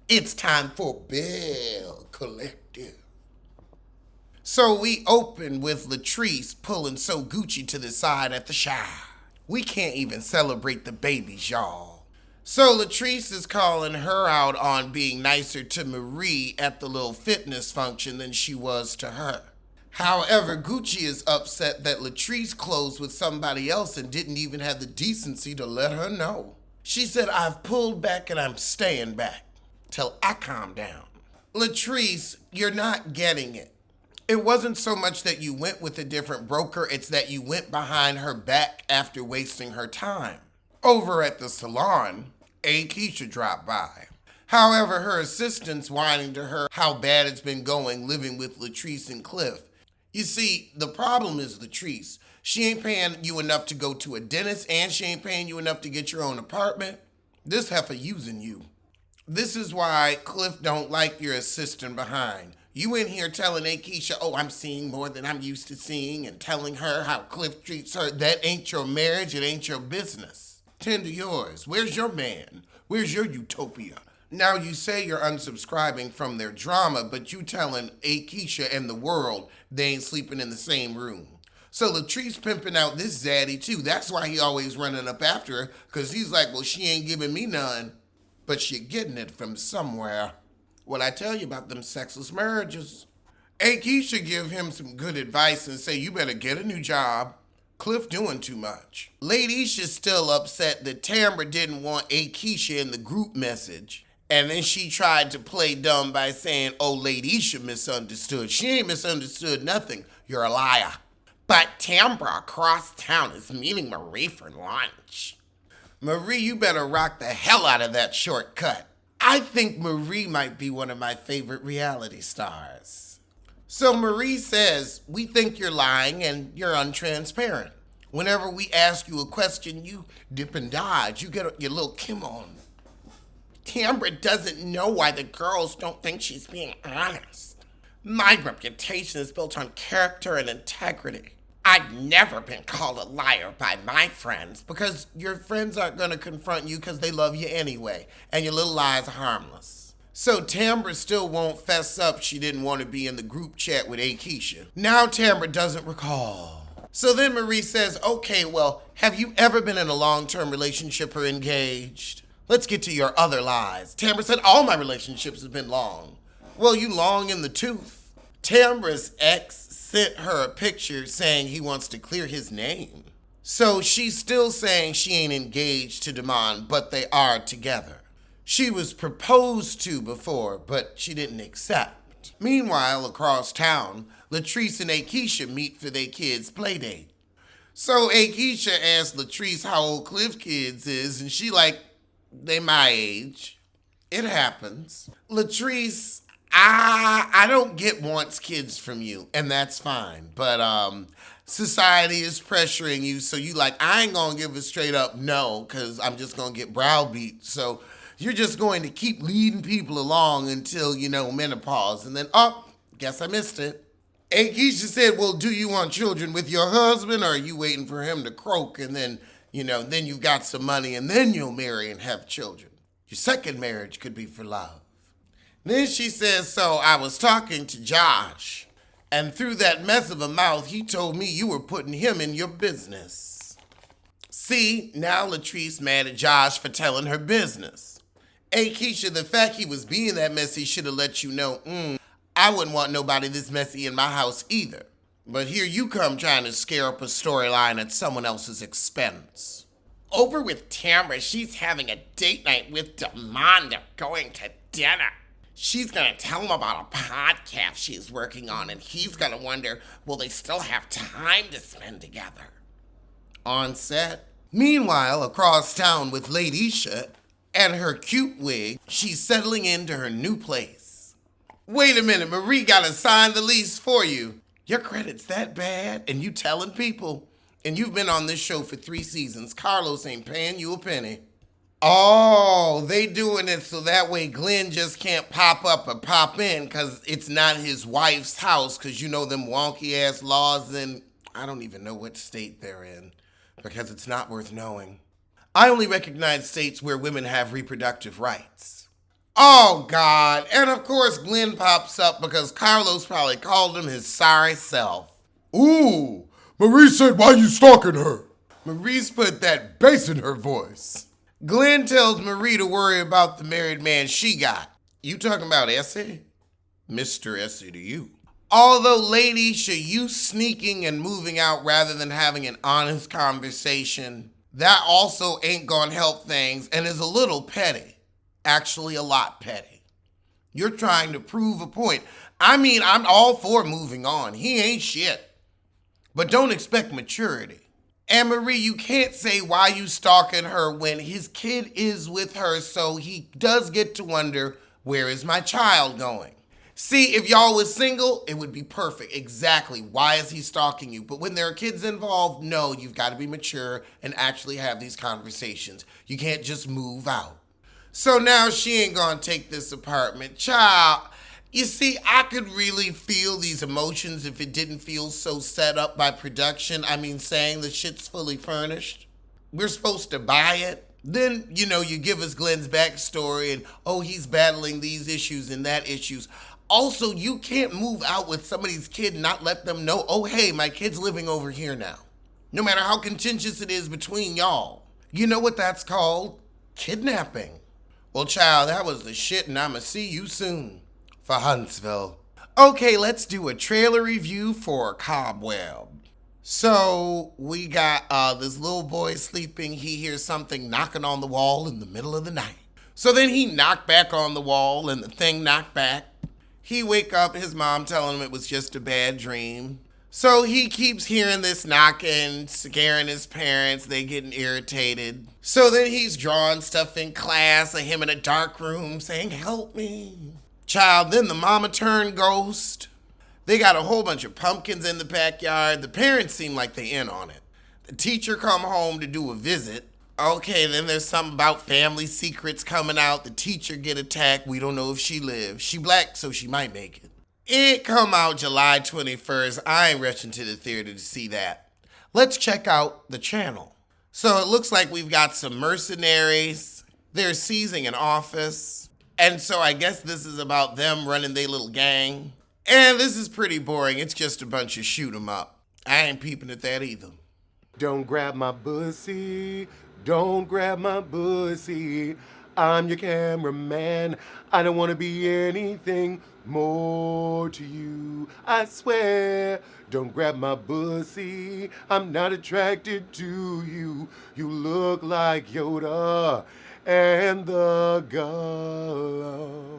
It's time for Belle Collective. So we open with Latrice pulling So Gucci to the side at the shower. We can't even celebrate the babies, y'all. So Latrice is calling her out on being nicer to Marie at the little fitness function than she was to her. However, Gucci is upset that Latrice closed with somebody else and didn't even have the decency to let her know. She said, I've pulled back and I'm staying back till I calm down. Latrice, you're not getting it. It wasn't so much that you went with a different broker, it's that you went behind her back after wasting her time. Over at the salon, Akisha dropped by. However, her assistant's whining to her how bad it's been going living with Latrice and Cliff. You see, the problem is Latrice. She ain't paying you enough to go to a dentist, and she ain't paying you enough to get your own apartment. This heifer using you. This is why Cliff don't like your assistant behind. You in here telling Akisha, oh, I'm seeing more than I'm used to seeing, and telling her how Cliff treats her. That ain't your marriage, it ain't your business. Tend to yours. Where's your man? Where's your utopia? Now you say you're unsubscribing from their drama, but you telling Akisha and the world they ain't sleeping in the same room. So Latrice pimping out this zaddy too. That's why he always running up after her, because he's like, well, she ain't giving me none, but she getting it from somewhere. What I tell you about them sexless marriages. Akisha give him some good advice and say, you better get a new job. Cliff doing too much. Ladyisha's still upset that Tamara didn't want Akisha in the group message. And then she tried to play dumb by saying, oh, Ladyisha misunderstood. She ain't misunderstood nothing. You're a liar. But Tamara across town is meeting Marie for lunch. Marie, you better rock the hell out of that shortcut. I think Marie might be one of my favorite reality stars. So Marie says, we think you're lying and you're untransparent. Whenever we ask you a question, you dip and dodge. You get your little Kim on. Tamara doesn't know why the girls don't think she's being honest. My reputation is built on character and integrity. I've never been called a liar by my friends because your friends aren't going to confront you because they love you anyway, and your little lies are harmless. So Tamara still won't fess up she didn't want to be in the group chat with Akisha. Now Tamara doesn't recall. So then Marie says, okay, well, have you ever been in a long-term relationship or engaged? Let's get to your other lies. Tamara said, all my relationships have been long. Well, you long in the tooth. Tamara's ex sent her a picture saying he wants to clear his name. So she's still saying she ain't engaged to Damon, but they are together. She was proposed to before, but she didn't accept. Meanwhile, across town, Latrice and Akisha meet for their kids' Playdate. So Akisha asked Latrice how old Cliff kids is, and she like, they my age. It happens. Latrice, I don't get wants kids from you, and that's fine. But society is pressuring you, so you like, I ain't gonna give a straight up no, because I'm just gonna get browbeat. So you're just going to keep leading people along until, menopause. And then, guess I missed it. Akisha said, well, do you want children with your husband, or are you waiting for him to croak and then, then you've got some money and then you'll marry and have children? Your second marriage could be for love. Then she says, so I was talking to Josh, and through that mess of a mouth, he told me you were putting him in your business. See, now Latrice mad at Josh for telling her business. Akisha, the fact he was being that messy should have let you know, I wouldn't want nobody this messy in my house either. But here you come trying to scare up a storyline at someone else's expense. Over with Tamara, she's having a date night with Damon. They're going to dinner. She's going to tell him about a podcast she's working on, and he's going to wonder, will they still have time to spend together? On set. Meanwhile, across town with Ladyisha and her cute wig, she's settling into her new place. Wait a minute, Marie got to sign the lease for you. Your credit's that bad, and you telling people, and you've been on this show for 3 seasons. Carlos ain't paying you a penny. Oh, they doing it so that way Glenn just can't pop up or pop in because it's not his wife's house because them wonky-ass laws in, I don't even know what state they're in because it's not worth knowing. I only recognize states where women have reproductive rights. Oh, God. And of course, Glenn pops up because Carlos probably called him his sorry self. Ooh, Marie said, why you stalking her? Marie's put that bass in her voice. Glenn tells Marie to worry about the married man she got. You talking about Essie? Mr. Essie to you. Although, lady, should you sneaking and moving out rather than having an honest conversation? That also ain't gonna help things and is a little petty. Actually, a lot petty. You're trying to prove a point. I mean, I'm all for moving on. He ain't shit. But don't expect maturity. And Marie, you can't say why you stalking her when his kid is with her, so he does get to wonder, where is my child going? See, if y'all was single, it would be perfect. Exactly. Why is he stalking you? But when there are kids involved, no, you've got to be mature and actually have these conversations. You can't just move out. So now she ain't gonna take this apartment. Child, you see, I could really feel these emotions if it didn't feel so set up by production. I mean, saying the shit's fully furnished. We're supposed to buy it. Then, you give us Glenn's backstory and, oh, he's battling these issues and that issues. Also, you can't move out with somebody's kid and not let them know, oh, hey, my kid's living over here now. No matter how contentious it is between y'all. You know what that's called? Kidnapping. Well, child, that was the shit, and I'ma see you soon. For Huntsville. Okay, let's do a trailer review for Cobweb. So, we got this little boy sleeping. He hears something knocking on the wall in the middle of the night. So then he knocked back on the wall, and the thing knocked back. He wake up, his mom telling him it was just a bad dream. So he keeps hearing this knocking, scaring his parents. They getting irritated. So then he's drawing stuff in class of him in a dark room saying, help me. Child, then the mama turned ghost. They got a whole bunch of pumpkins in the backyard. The parents seem like they in on it. The teacher come home to do a visit. Okay, then there's something about family secrets coming out. The teacher get attacked. We don't know if she lives. She black, so she might make it. It come out July 21st. I ain't rushing to the theater to see that. Let's check out the channel. So it looks like we've got some mercenaries. They're seizing an office. And so I guess this is about them running their little gang. And this is pretty boring. It's just a bunch of shoot 'em up. I ain't peeping at that either. Don't grab my pussy. Don't grab my pussy. I'm your cameraman. I don't want to be anything more to you. I swear. Don't grab my pussy. I'm not attracted to you. You look like Yoda and the Gollum.